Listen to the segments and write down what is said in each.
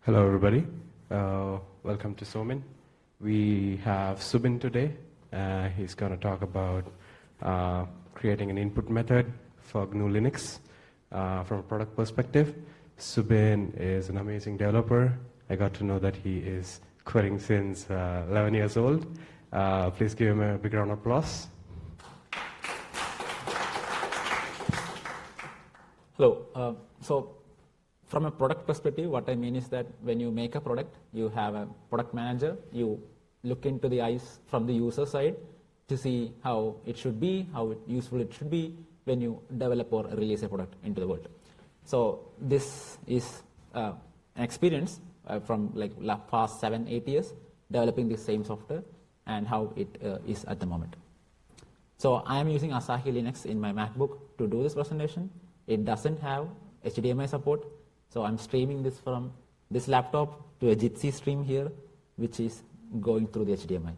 Hello, everybody. Welcome to Somin. We have Subin today. He's going to talk about creating an input method for GNU Linux from a product perspective. Subin is an amazing developer. I got to know that he is coding since 11 years old. Please give him a big round of applause. Hello. From a product perspective, what I mean is that when you make a product, you have a product manager, you look into the eyes from the user side to see how it should be, how useful it should be when you develop or release a product into the world. So this is an experience from like past 7-8 years developing the same software and how it is at the moment. So I am using Asahi Linux in my MacBook to do this presentation. It doesn't have HDMI support. So I'm streaming this from this laptop to a Jitsi stream here, which is going through the HDMI.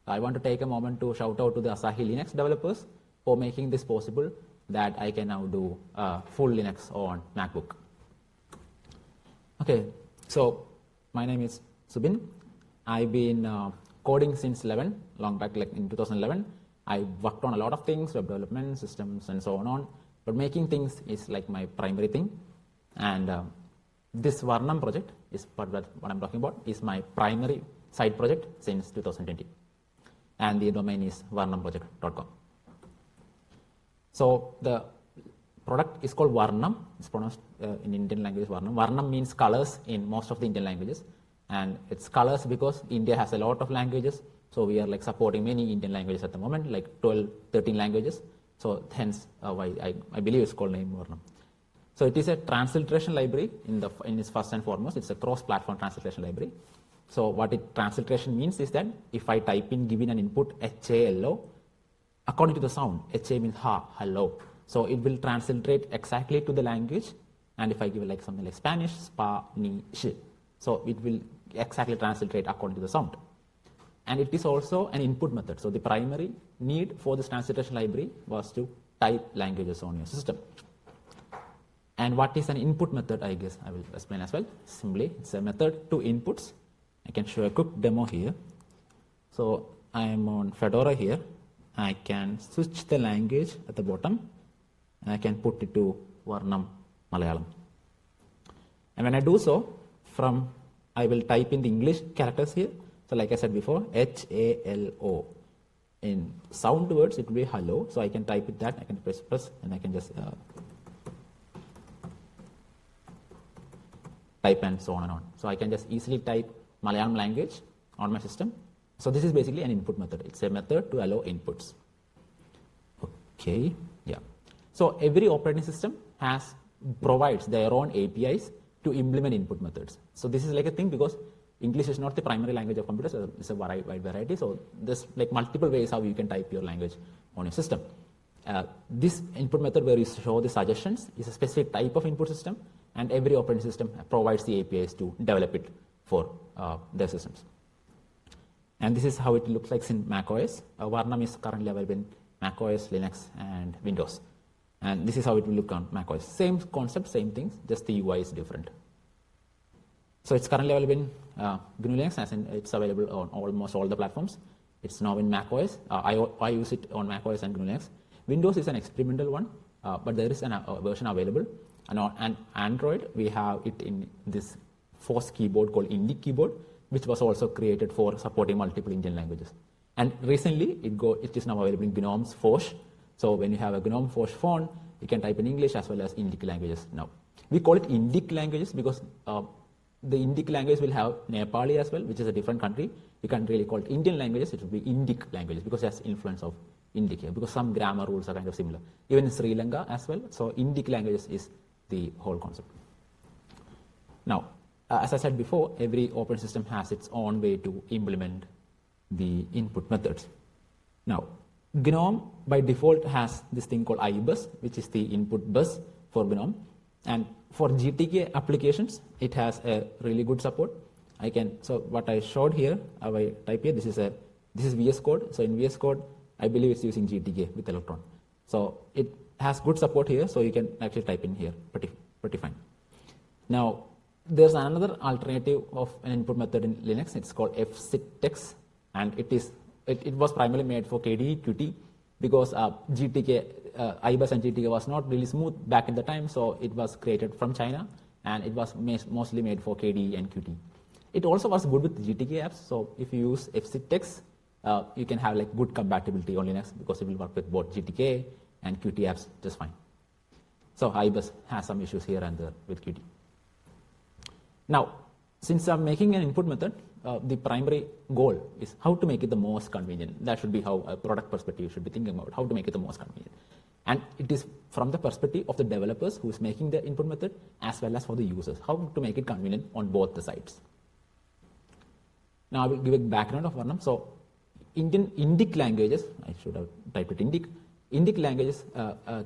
I want to take a moment to shout out to the Asahi Linux developers for making this possible, that I can now do full Linux on MacBook. Okay, so my name is Subin. I've been coding since long back, like in 2011. I worked on a lot of things, web development, systems, and so on. But making things is like my primary thing. And this Varnam project is what I'm talking about, is my primary side project since 2020. And the domain is varnamproject.com. So the product is called Varnam. It's pronounced in Indian language Varnam. Varnam means colors in most of the Indian languages. And it's colors because India has a lot of languages. So we are like supporting many Indian languages at the moment, like 12, 13 languages. So hence why I believe it's called name Varnam. So it is a transliteration library in its first and foremost. It's a cross-platform transliteration library. So what transliteration means is that if I type in, giving an input HALO, according to the sound, HA means ha, hello. So it will transliterate exactly to the language. And if I give like something like Spanish, Spanish, so it will exactly transliterate according to the sound. And it is also an input method. So the primary need for this transliteration library was to type languages on your system. And what is an input method, I guess I will explain as well. Simply, it's a method to inputs. I can show a quick demo here. So I am on Fedora here. I can switch the language at the bottom, and I can put it to Varnam Malayalam. And when I do so, I will type in the English characters here. So like I said before, HALO. In sound words, it will be hello. So I can type it that, I can press, and I can just type and so on and on. So I can just easily type Malayalam language on my system. So this is basically an input method. It's a method to allow inputs. Okay, yeah. So every operating system provides their own APIs to implement input methods. So this is like a thing because English is not the primary language of computers. It's a wide variety. So there's like multiple ways how you can type your language on your system. This input method where you show the suggestions is a specific type of input system, and every operating system provides the APIs to develop it for their systems. And this is how it looks like in macOS. Varnam is currently available in macOS, Linux, and Windows. And this is how it will look on macOS. Same concept, same things, just the UI is different. So it's currently available in GNU Linux, as in it's available on almost all the platforms. It's now in macOS. I use it on macOS and GNU Linux. Windows is an experimental one, but there is a version available. And on Android, we have it in this force keyboard called Indic keyboard, which was also created for supporting multiple Indian languages. And recently, it is now available in GNOME's Forge. So when you have a GNOME Forge phone, you can type in English as well as Indic languages now. We call it Indic languages because the Indic language will have Nepali as well, which is a different country. You can't really call it Indian languages. It will be Indic languages because it has influence of Indic here, because some grammar rules are kind of similar. Even in Sri Lanka as well. So Indic languages is the whole concept. Now, as I said before, every operating system has its own way to implement the input methods. Now, GNOME by default has this thing called ibus, which is the input bus for GNOME. And for GTK applications, it has a really good support. So what I showed here, I type here, this is VS Code. So in VS Code, I believe it's using GTK with Electron. So it has good support here, so you can actually type in here pretty fine. Now, there's another alternative of an input method in Linux. It's called fcitx, and it was primarily made for KDE, Qt, because GTK, ibus and GTK was not really smooth back in the time, so it was created from China, and it was mostly made for KDE and Qt. It also was good with GTK apps, so if you use fcitx, you can have like good compatibility on Linux because it will work with both GTK and Qt apps just fine. So ibus has some issues here and there with Qt. Now, since I'm making an input method, the primary goal is how to make it the most convenient. That should be how a product perspective should be thinking about, how to make it the most convenient. And it is from the perspective of the developers who is making the input method as well as for the users, how to make it convenient on both the sides. Now I will give a background of Varnam. So Indic languages, I should have typed it Indic languages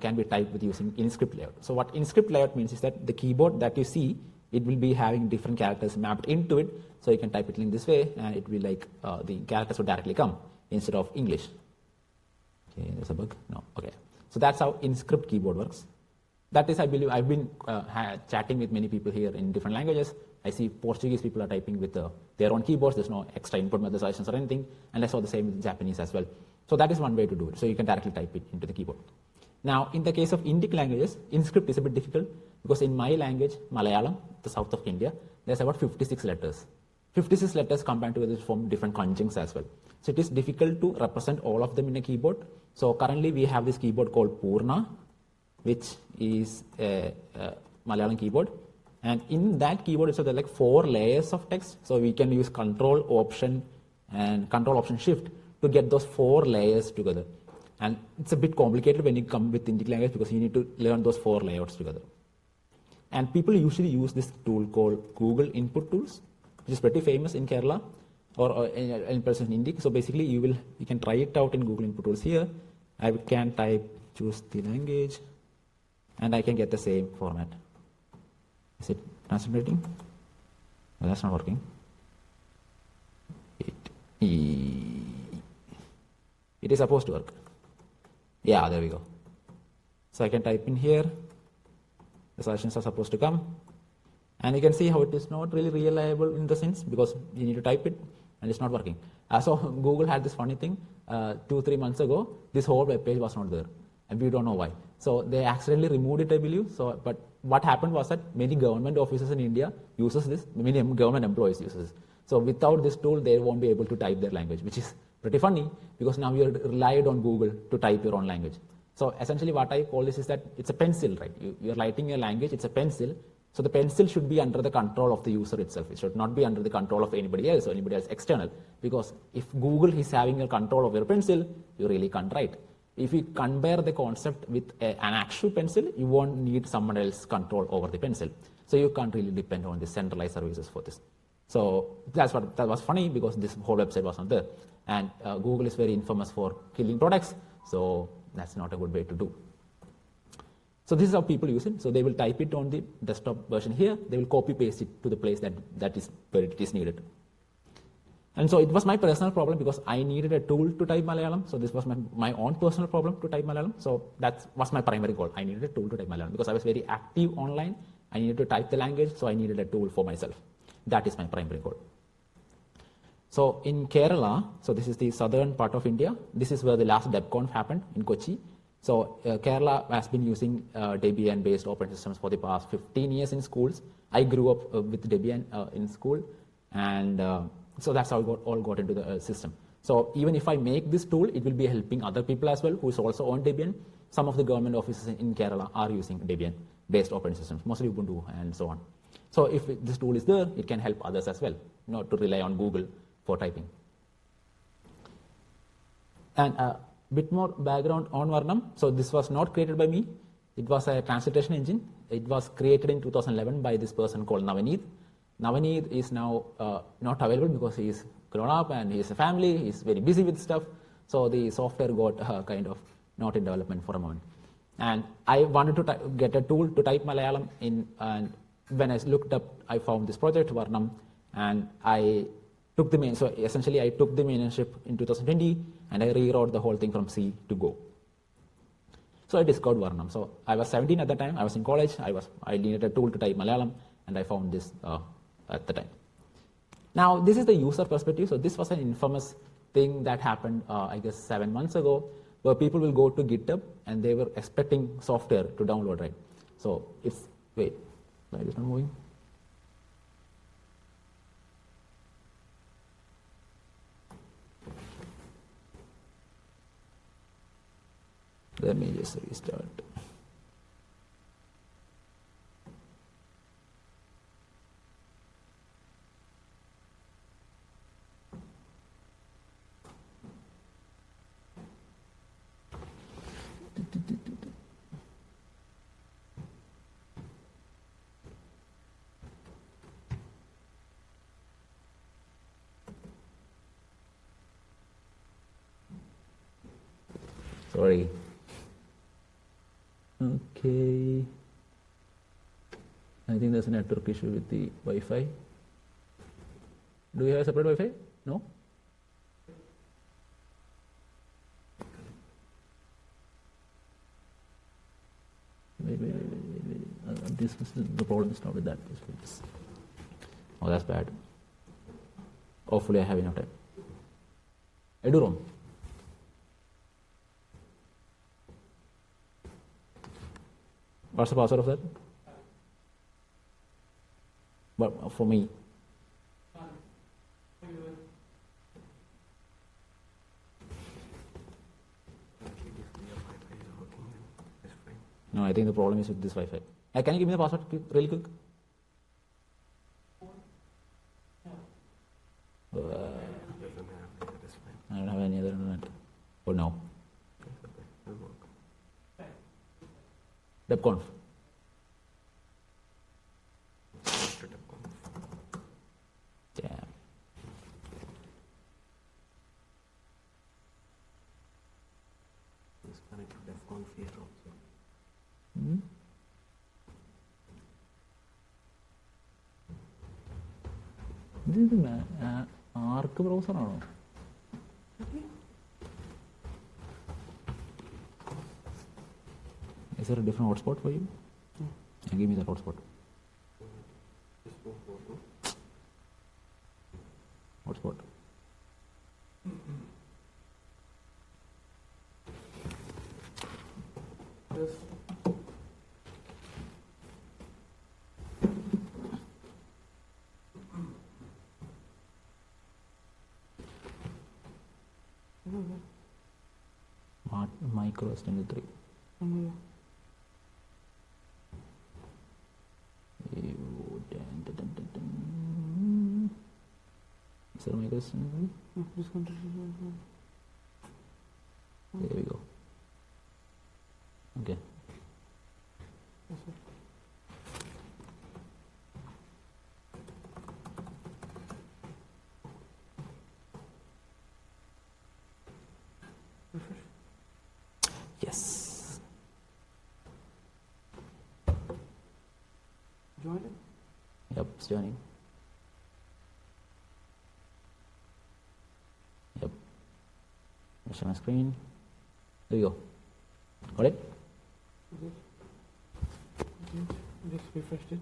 can be typed with using in-script layout. So what in-script layout means is that the keyboard that you see, it will be having different characters mapped into it. So you can type it in this way, and it will like the characters will directly come instead of English. Okay, there's a bug. No, okay. So that's how in-script keyboard works. That is, I believe, I've been chatting with many people here in different languages. I see Portuguese people are typing with their own keyboards. There's no extra input methodization or anything. And I saw the same with Japanese as well. So that is one way to do it. So you can directly type it into the keyboard. Now, in the case of Indic languages, in-script is a bit difficult because in my language, Malayalam, the south of India, there's about 56 letters. 56 letters combined together form different conjuncts as well. So it is difficult to represent all of them in a keyboard. So currently we have this keyboard called Purna, which is a Malayalam keyboard. And in that keyboard, so there are like 4 layers of text. So we can use Control Option and Control Option Shift to get those 4 layers together. And it's a bit complicated when you come with Indic language because you need to learn those 4 layouts together. And people usually use this tool called Google Input Tools, which is pretty famous in Kerala or in person in Indic. So basically you can try it out in Google Input Tools here. I can choose the language, and I can get the same format. Is it translating? No, that's not working. It is supposed to work. Yeah, there we go. So I can type in here. The suggestions are supposed to come. And you can see how it is not really reliable in the sense because you need to type it and it's not working. So Google had this funny thing 2-3 months ago. This whole web page was not there, and we don't know why. So they accidentally removed it, I believe. So, but what happened was that many government offices in India uses this. Many government employees uses this. So without this tool, they won't be able to type their language, which is pretty funny because now you're relied on Google to type your own language. So essentially what I call this is that it's a pencil, right? You're writing a language, it's a pencil. So the pencil should be under the control of the user itself. It should not be under the control of anybody else or anybody else external. Because if Google is having a control of your pencil, you really can't write. If you compare the concept with an actual pencil, you won't need someone else's control over the pencil. So you can't really depend on the centralized services for this. So that was funny because this whole website was not there. And Google is very infamous for killing products. So that's not a good way to do. So this is how people use it. So they will type it on the desktop version here. They will copy paste it to the place that is where it is needed. And so it was my personal problem because I needed a tool to type Malayalam. So this was my own personal problem to type Malayalam. So that was my primary goal. I needed a tool to type Malayalam because I was very active online. I needed to type the language, so I needed a tool for myself. That is my primary goal. So in Kerala, so this is the southern part of India. This is where the last DebConf happened in Kochi. So Kerala has been using Debian-based operating systems for the past 15 years in schools. I grew up with Debian in school, and so that's how I all got into the system. So even if I make this tool, it will be helping other people as well who is also on Debian. Some of the government offices in Kerala are using Debian-based operating systems, mostly Ubuntu and so on. So if this tool is there, it can help others as well, not to rely on Google for typing. And bit more background on Varnam. So this was not created by me. It was a transliteration engine. It was created in 2011 by this person called Navaneet. Navaneet is now not available because he is grown up and he has a family. He's very busy with stuff. So the software got kind of not in development for a moment. And I wanted to get a tool to type Malayalam in. And when I looked up, I found this project, Varnam, and I took the so essentially I took the maintainership in 2020 and I rewrote the whole thing from C to Go. So I discovered Varnam. So I was 17 at the time. I was in college. I needed a tool to type Malayalam, and I found this at the time. Now, this is the user perspective. So this was an infamous thing that happened, I guess, 7 months ago, where people will go to GitHub and they were expecting software to download, right? So it's, wait, slide is not moving. Let me just restart. Sorry. Okay. I think there's a network issue with the Wi-Fi. Do you have a separate Wi-Fi? No? Wait. The problem is not with that. Oh, that's bad. Hopefully I have enough time. Eduroam. What's the password of that? But for me. No, I think the problem is with this Wi-Fi. Can you give me the password really quick? I don't have any other internet for now. DebConf. Damn. Let's connect to DebConf here also. This is ARC browser or no? Is there a different hotspot for you? Yeah, give me that hotspot. Hotspot. Yes. Micro S23. Is there a micro S23? There we go. Okay. Yes. Join it? Yep, it's joining. Yep. Share my screen. There you go. Got it? Just refreshed it.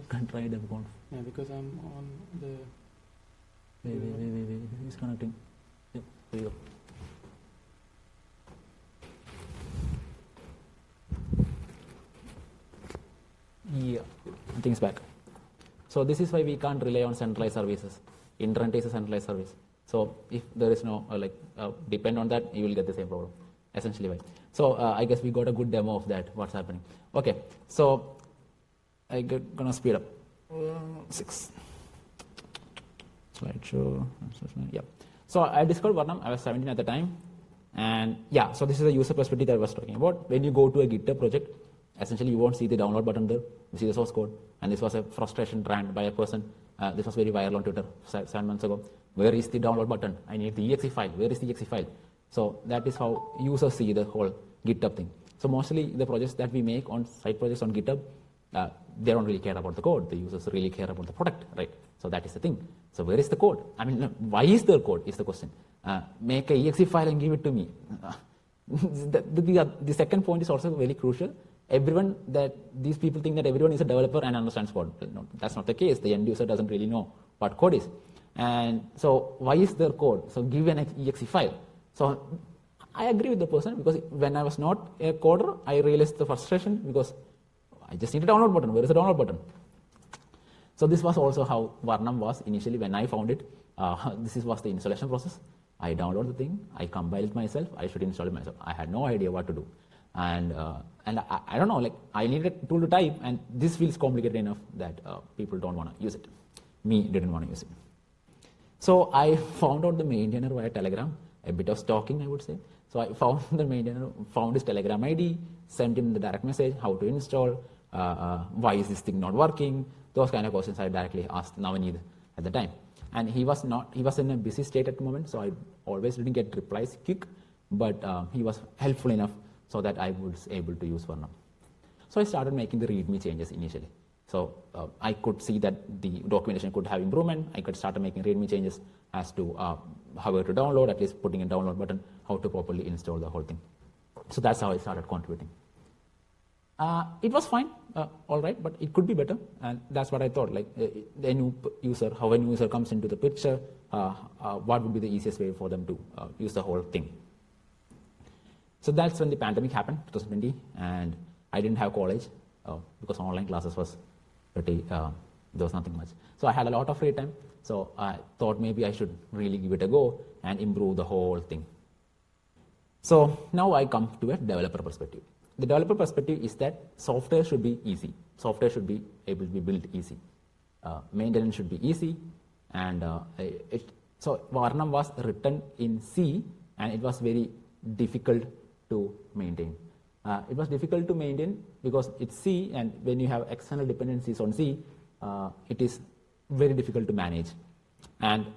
Can't try DebConf. Yeah, because I'm on the. Wait. He's connecting. Yep, there you go. Yeah, things back. So this is why we can't rely on centralized services. Internet is a centralized service. So if there is no depend on that, you will get the same problem. Essentially, why? So I guess we got a good demo of that. What's happening? Okay, so I'm gonna speed up. 6 slideshow. Yeah. So I discovered Varnam. I was 17 at the time, and yeah. So this is the user perspective that I was talking about. When you go to a GitHub project, essentially you won't see the download button there. You see the source code, and this was a frustration rant by a person. This was very viral on Twitter 7 months ago. Where is the download button? I need the exe file. Where is the exe file? So that is how users see the whole GitHub thing. So mostly the projects that we make on side projects on GitHub, they don't really care about the code. The users really care about the product, right? So that is the thing. So where is the code? I mean, why is there code is the question. Make a exe file and give it to me. The second point is also very crucial. These people think that everyone is a developer and understands code. No, that's not the case. The end user doesn't really know what code is. And so why is there code? So give an exe file. So I agree with the person, because when I was not a coder, I realized the frustration because I just need a download button. Where is the download button? So this was also how Varnam was initially when I found it. This was the installation process. I download the thing, I compile it myself, I should install it myself. I had no idea what to do. And I don't know, like I needed a tool to type, and this feels complicated enough that people don't want to use it. Me didn't want to use it. So I found out the maintainer via Telegram, a bit of stalking I would say. So I found the maintainer, found his Telegram ID, sent him the direct message, how to install, why is this thing not working, those kind of questions I directly asked Navaneeth at the time. And he was in a busy state at the moment, so I always didn't get replies quick, but he was helpful enough so that I was able to use Varnam. So I started making the README changes initially. So I could see that the documentation could have improvement. I could start making README changes as to how to download, at least putting a download button, how to properly install the whole thing. So that's how I started contributing. It was fine, all right, but it could be better, and that's what I thought. Like the new user, how a new user comes into the picture, what would be the easiest way for them to use the whole thing. So that's when the pandemic happened, 2020, and I didn't have college because online classes was pretty, there was nothing much. So I had a lot of free time, so I thought maybe I should really give it a go and improve the whole thing. So now I come to a developer perspective. The developer perspective is that software should be easy. Software should be able to be built easy. Maintenance should be easy, and so Varnam was written in C, and it was very difficult to maintain. It was difficult to maintain because it's C, and when you have external dependencies on C, it is very difficult to manage. And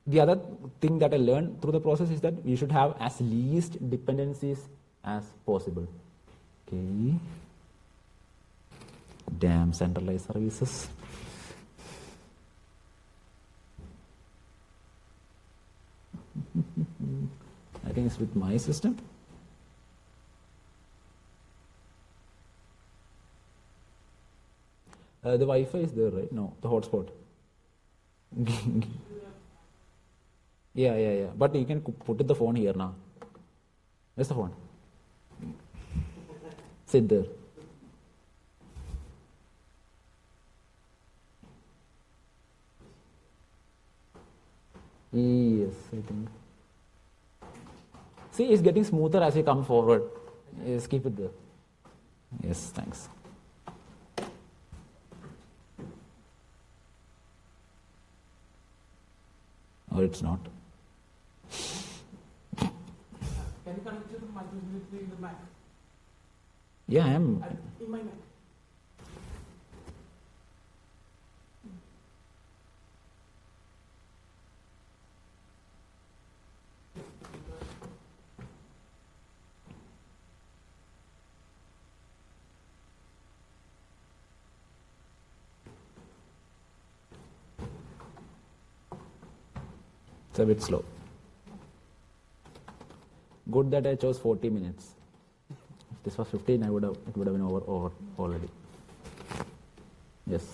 the other thing that I learned through the process is that you should have as least dependencies as possible. Okay. Damn centralized services. I think it's with my system. The Wi-Fi is there, right? No, the hotspot. Yeah. But you can put the phone here now. Where's the phone? Sit there. Yes, I think. See, it's getting smoother as you come forward. Yes, keep it there. Yes, thanks. Or it's not. Can you connect to the mic between the Mac? Yeah, I am. In my Mac. It's a bit slow. Good that I chose 40 minutes. If this was 15, it would have been over already. Yes.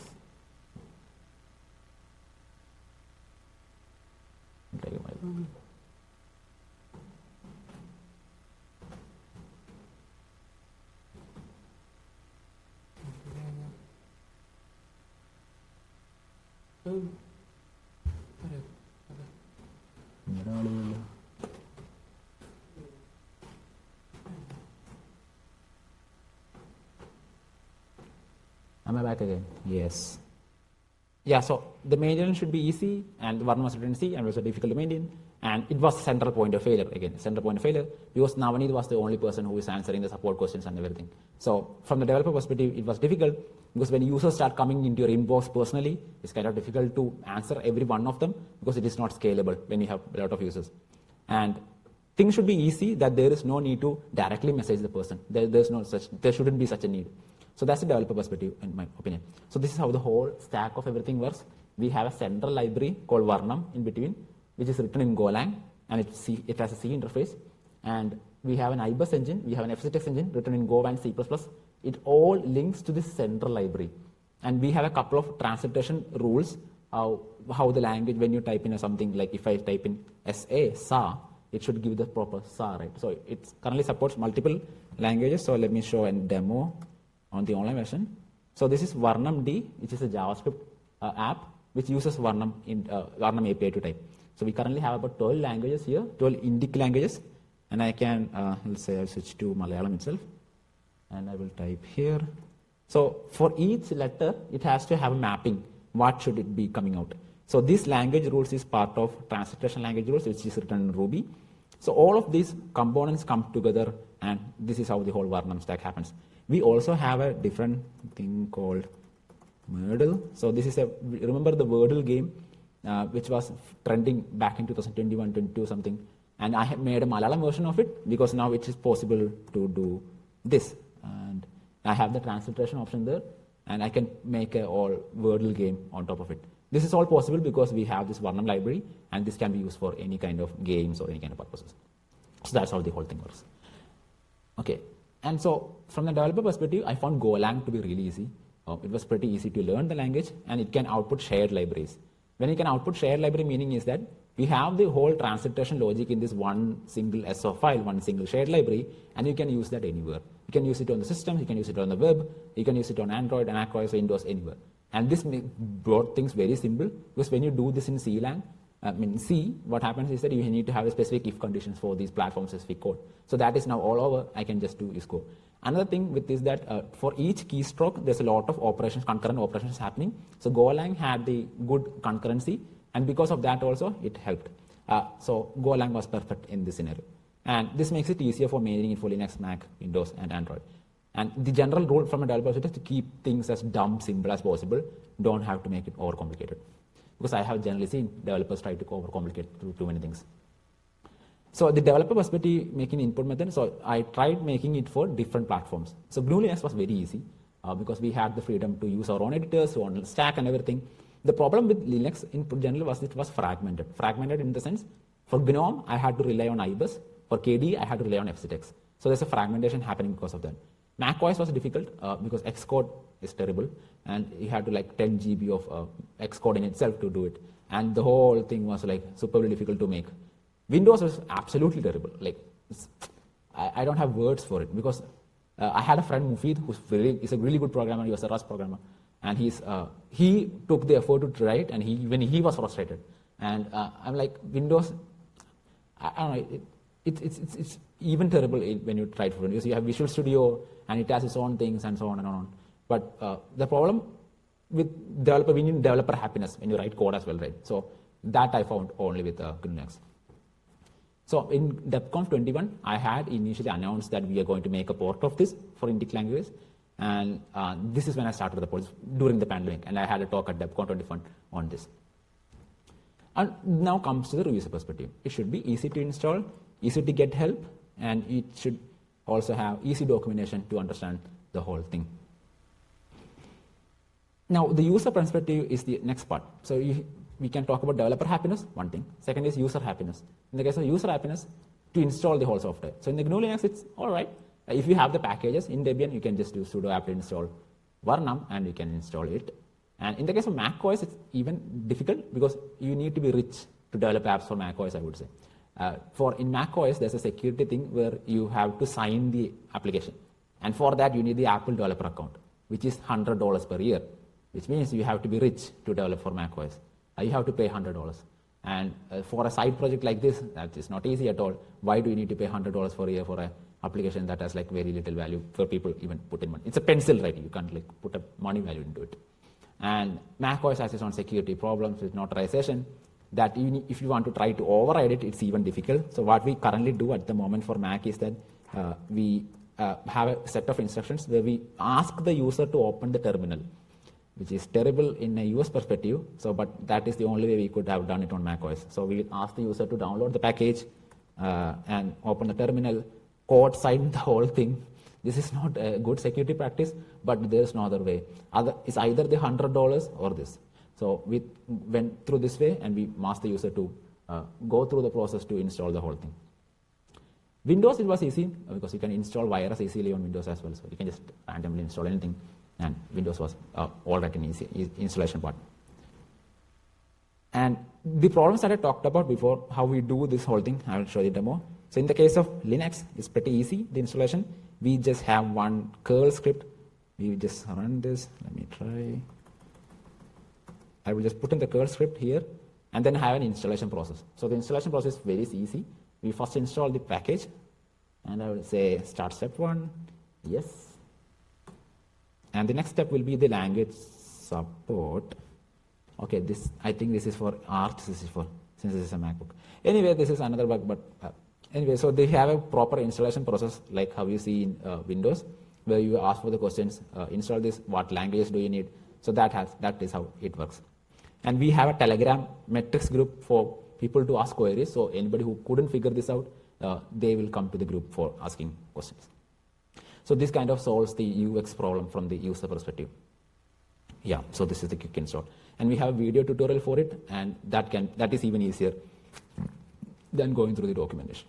Take a while. Am I back again? Yes. Yeah, so the maintenance should be easy, and one was written in C and was difficult to maintain, and it was central point of failure again. Central point of failure because Navaneeth was the only person who is answering the support questions and everything. So from the developer perspective, it was difficult because when users start coming into your inbox personally, it's kind of difficult to answer every one of them because it is not scalable when you have a lot of users. And things should be easy, that there is no need to directly message the person. There shouldn't be such a need. So that's the developer perspective, in my opinion. So this is how the whole stack of everything works. We have a central library called Varnam in between, which is written in Golang, and it has a C interface. And we have an ibus engine, we have an fcitx engine written in Go and C++. It all links to this central library. And we have a couple of transliteration rules, how the language, when you type in something, like if I type in sa, it should give the proper sa, right? So it currently supports multiple languages. So let me show a demo on the online version. So this is Varnam D, which is a JavaScript app, which uses Varnam API to type. So we currently have about 12 languages here, 12 Indic languages. And I can, let's say I'll switch to Malayalam itself. And I will type here. So for each letter, it has to have a mapping. What should it be coming out? So this language rules is part of transliteration language rules, which is written in Ruby. So all of these components come together, and this is how the whole Varnam stack happens. We also have a different thing called Merdle. So this is remember the Wordle game, which was trending back in 2021, 22 something. And I have made a Malayalam version of it, because now it is possible to do this. And I have the transliteration option there, and I can make a all Wordle game on top of it. This is all possible because we have this Varnam library, and this can be used for any kind of games or any kind of purposes. So that's how the whole thing works. Okay, and so from the developer perspective, I found Golang to be really easy. It was pretty easy to learn the language, and it can output shared libraries. When it can output shared library, meaning is that we have the whole transliteration logic in this one single SO file, one single shared library, and you can use that anywhere. You can use it on the system, you can use it on the web, you can use it on Android, and macOS, Windows, anywhere. And this brought things very simple, because when you do this in C, what happens is that you need to have a specific if conditions for these platform-specific code. So that is now all over. I can just use Go. Another thing with this that for each keystroke, there's a lot of operations, concurrent operations happening. So Golang had the good concurrency, and because of that also, it helped. So Golang was perfect in this scenario. And this makes it easier for maintaining it for Linux, Mac, Windows, and Android. And the general rule from a developer is to keep things as dumb, simple as possible. Don't have to make it overcomplicated. Because I have generally seen developers try to overcomplicate too many things. So the developer perspective, making input method, so I tried making it for different platforms. So GNU Linux was very easy because we had the freedom to use our own editors, our own stack and everything. The problem with Linux in general was it was fragmented. Fragmented in the sense, for GNOME, I had to rely on ibus. For KDE, I had to rely on fcitx. So there's a fragmentation happening because of that. macOS was difficult because Xcode is terrible, and you had to like 10 GB of Xcode in itself to do it. And the whole thing was like superly difficult to make. Windows was absolutely terrible. Like, I don't have words for it because I had a friend Mufid is a really good programmer. He was a Rust programmer, and he took the effort to try it, and when he was frustrated. And I'm like, Windows, I don't know, it's even terrible when you try it for Windows. You have Visual Studio, and it has its own things and so on and on. But the problem with developer, we need developer happiness when you write code as well, right? So that I found only with GNU Linux. So in DebConf 21, I had initially announced that we are going to make a port of this for Indic languages. And this is when I started the port, during the pandemic. And I had a talk at DebConf 21 on this. And now comes to the user perspective. It should be easy to install, easy to get help, and it should also have easy documentation to understand the whole thing. Now, the user perspective is the next part. So we can talk about developer happiness, one thing. Second is user happiness. In the case of user happiness, to install the whole software. So in the GNU Linux, it's all right. If you have the packages in Debian, you can just do sudo apt install Varnam, and you can install it. And in the case of macOS, it's even difficult because you need to be rich to develop apps for macOS, I would say. In macOS, there's a security thing where you have to sign the application. And for that, you need the Apple developer account, which is $100 per year, which means you have to be rich to develop for macOS. You have to pay $100. And for a side project like this, that is not easy at all. Why do you need to pay $100 for a year for an application that has like very little value for people even put in money? It's a pencil, right? You can't like put a money value into it. And macOS has its own security problems with notarization that if you want to try to override it, it's even difficult. So what we currently do at the moment for Mac is that we have a set of instructions where we ask the user to open the terminal, which is terrible in a US perspective. So, but that is the only way we could have done it on macOS. So we ask the user to download the package, and open the terminal, code sign the whole thing. This is not a good security practice, but there's no other way. It's either the $100 or this. So we went through this way and we asked the user to go through the process to install the whole thing. Windows, it was easy because you can install virus easily on Windows as well. So you can just randomly install anything, and Windows was all right in easy installation part. And the problems that I talked about before, how we do this whole thing, I will show you the demo. So in the case of Linux, it's pretty easy, the installation. We just have one curl script. We just run this. Let me try. I will just put in the curl script here and then have an installation process. So the installation process is very easy. We first install the package, and I will say start step 1, yes. And the next step will be the language support. Okay, I think this is for Arch, this is for, since this is a MacBook. Anyway, this is another bug, but anyway, so they have a proper installation process like how you see in Windows, where you ask for the questions, install this, what languages do you need? So that is how it works. And we have a Telegram metrics group for people to ask queries. So anybody who couldn't figure this out, they will come to the group for asking questions. So this kind of solves the UX problem from the user perspective. Yeah, so this is the quick install. And we have a video tutorial for it, and that is even easier than going through the documentation.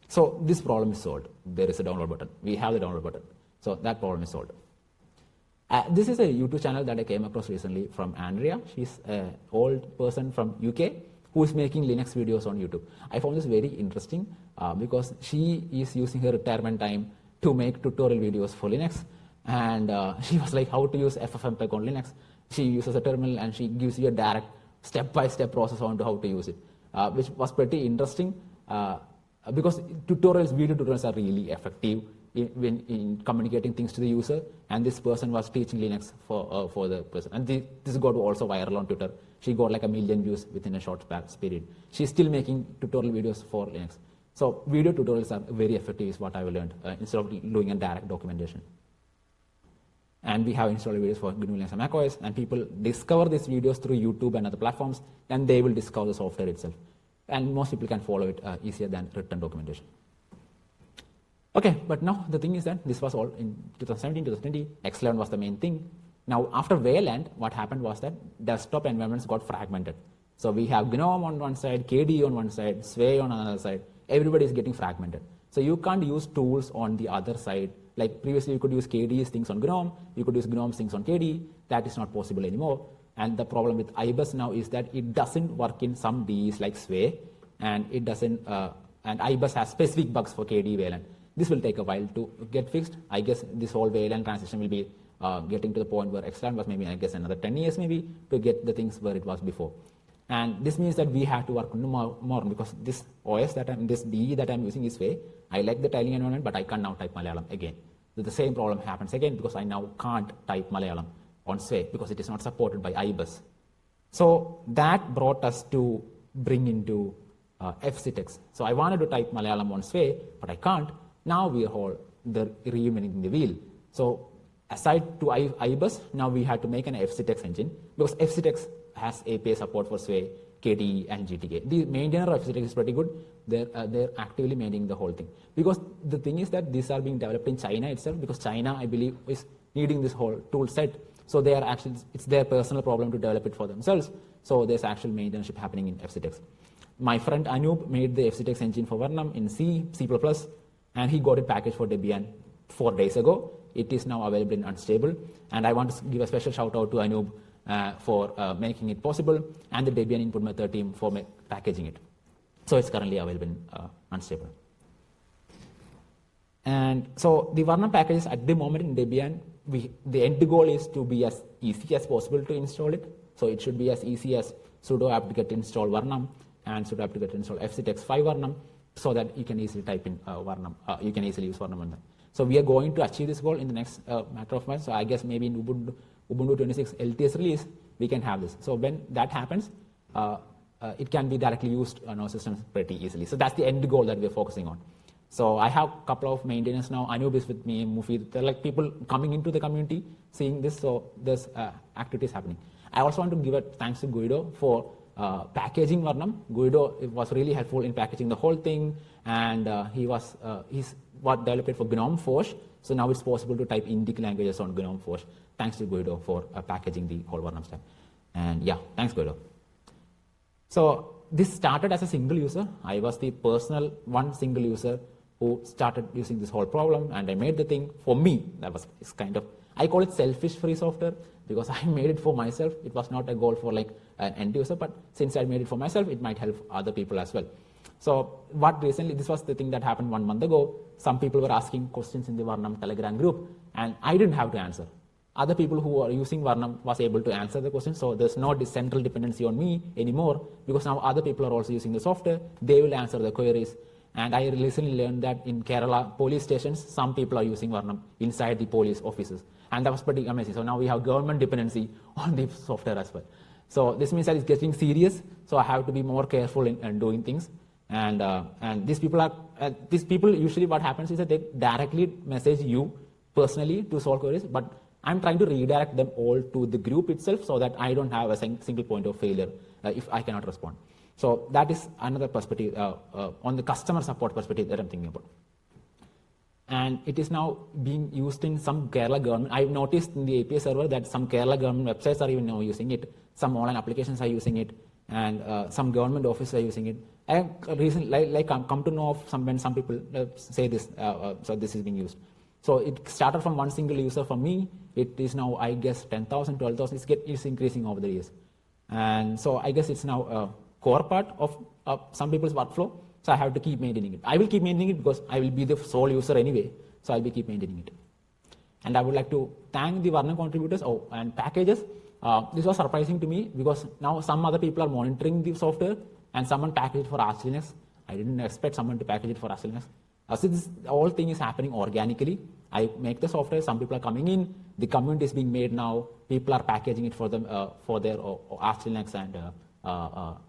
So this problem is solved. There is a download button. We have the download button. So that problem is solved. This is a YouTube channel that I came across recently from Andrea. She's an old person from UK who is making Linux videos on YouTube. I found this very interesting because she is using her retirement time to make tutorial videos for Linux. And she was like, how to use FFmpeg on Linux. She uses a terminal and she gives you a direct step-by-step process on to how to use it, which was pretty interesting because video tutorials are really effective in communicating things to the user, and this person was teaching Linux for the person. And this got also viral on Twitter. She got like 1 million views within a short period. She's still making tutorial videos for Linux. So video tutorials are very effective is what I learned instead of doing a direct documentation. And we have installed videos for GNU Linux and macOS, and people discover these videos through YouTube and other platforms, and they will discover the software itself. And most people can follow it easier than written documentation. Okay, but now the thing is that this was all in 2017, 2020. X11 was the main thing. Now, after Wayland, what happened was that desktop environments got fragmented. So we have GNOME on one side, KDE on one side, Sway on another side. Everybody is getting fragmented. So you can't use tools on the other side. Like previously, you could use KDE's things on GNOME. You could use GNOME's things on KDE. That is not possible anymore. And the problem with ibus now is that it doesn't work in some DEs like Sway, and it doesn't. And ibus has specific bugs for KDE Wayland. This will take a while to get fixed. I guess this whole Wayland transition will be getting to the point where X11 was maybe, I guess, another 10 years maybe to get the things where it was before. And this means that we have to work more because this OS this DE that I'm using is Sway. I like the tiling environment, but I can't now type Malayalam again. So the same problem happens again because I now can't type Malayalam on Sway because it is not supported by ibus. So that brought us to bring into fcitx. So I wanted to type Malayalam on Sway, but I can't. Now we are all reinventing the wheel. So aside to ibus, now we had to make an fcitx engine because fcitx has API support for Sway, KDE, and GTK. The maintainer of fcitx is pretty good. They're actively maintaining the whole thing. Because the thing is that these are being developed in China itself, because China, I believe, is needing this whole tool set. So they are actually, it's their personal problem to develop it for themselves. So there's actual maintainership happening in fcitx. My friend Anub made the fcitx engine for Varnam in C++, and he got it packaged for Debian 4 days ago. It is now available in Unstable. And I want to give a special shout out to Anub for making it possible, and the Debian input method team for packaging it. So it's currently available in Unstable. And so the Varnam packages at the moment in Debian, the end goal is to be as easy as possible to install it. So it should be as easy as sudo apt-get install Varnam and sudo apt-get install fcitx 5 Varnam, so that you can easily type in Varnam. You can easily use Varnam on that. So we are going to achieve this goal in the next matter of months. So I guess maybe in Ubuntu 26 LTS release, we can have this. So when that happens, it can be directly used on our systems pretty easily. So that's the end goal that we're focusing on. So I have a couple of maintainers now. Anub is with me, Mufid. They're like people coming into the community, seeing this. So there's activities happening. I also want to give a thanks to Guido for packaging Varnam. Guido was really helpful in packaging the whole thing, and he's what developed it for GNOME Forge. So now it's possible to type Indic languages on GNOME Forge. Thanks to Guido for packaging the whole Varnam stack. And yeah, thanks Guido. So this started as a single user. I was the personal one single user who started using this whole problem, and I made the thing for me. That was it's kind of, I call it selfish free software because I made it for myself. It was not a goal for like an end user, but since I made it for myself, it might help other people as well. So what recently, this was the thing that happened 1 month ago. Some people were asking questions in the Varnam Telegram group, and I didn't have to answer. Other people who are using Varnam was able to answer the question, so there's no central dependency on me anymore, because now other people are also using the software. They will answer the queries. And I recently learned that in Kerala police stations, some people are using Varnam inside the police offices. And that was pretty amazing. So now we have government dependency on the software as well. So this means that it's getting serious. So I have to be more careful in doing things. And these people usually what happens is that they directly message you personally to solve queries, but I'm trying to redirect them all to the group itself so that I don't have a single point of failure if I cannot respond. So that is another perspective on the customer support perspective that I'm thinking about. And it is now being used in some Kerala government. I've noticed in the API server that some Kerala government websites are even now using it. Some online applications are using it, and some government offices are using it. I recently come to know of when some people say this, so this is being used. So it started from one single user for me. It is now, I guess, 10,000, 12,000. It's increasing over the years. And so I guess it's now a core part of some people's workflow. So I have to keep maintaining it. I will keep maintaining it because I will be the sole user anyway. So I'll be keep maintaining it. And I would like to thank the Varnam contributors and packages. This was surprising to me because now some other people are monitoring the software and someone packaged it for Arch Linux. I didn't expect someone to package it for Arch Linux. So this whole thing is happening organically. I make the software, some people are coming in, the community is being made now, people are packaging it for them for their Arch Linux and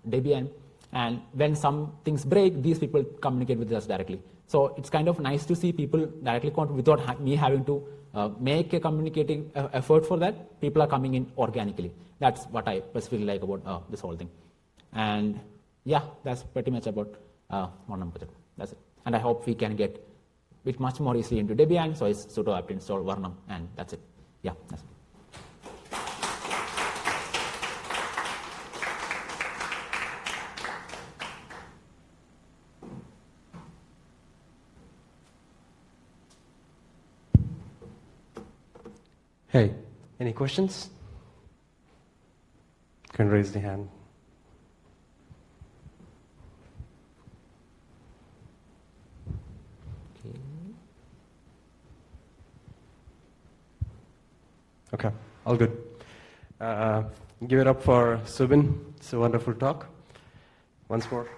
Debian. And when some things break, these people communicate with us directly. So it's kind of nice to see people directly contribute without me having to make a communicating effort for that. People are coming in organically. That's what I specifically like about this whole thing. And yeah, that's pretty much about Varnam project. That's it. And I hope we can get it much more easily into Debian, so it's sudo apt install Varnam, and that's it. Yeah, that's it. Hey, any questions? You can raise the hand. Okay, all good. Give it up for Subin. It's a wonderful talk. Once more.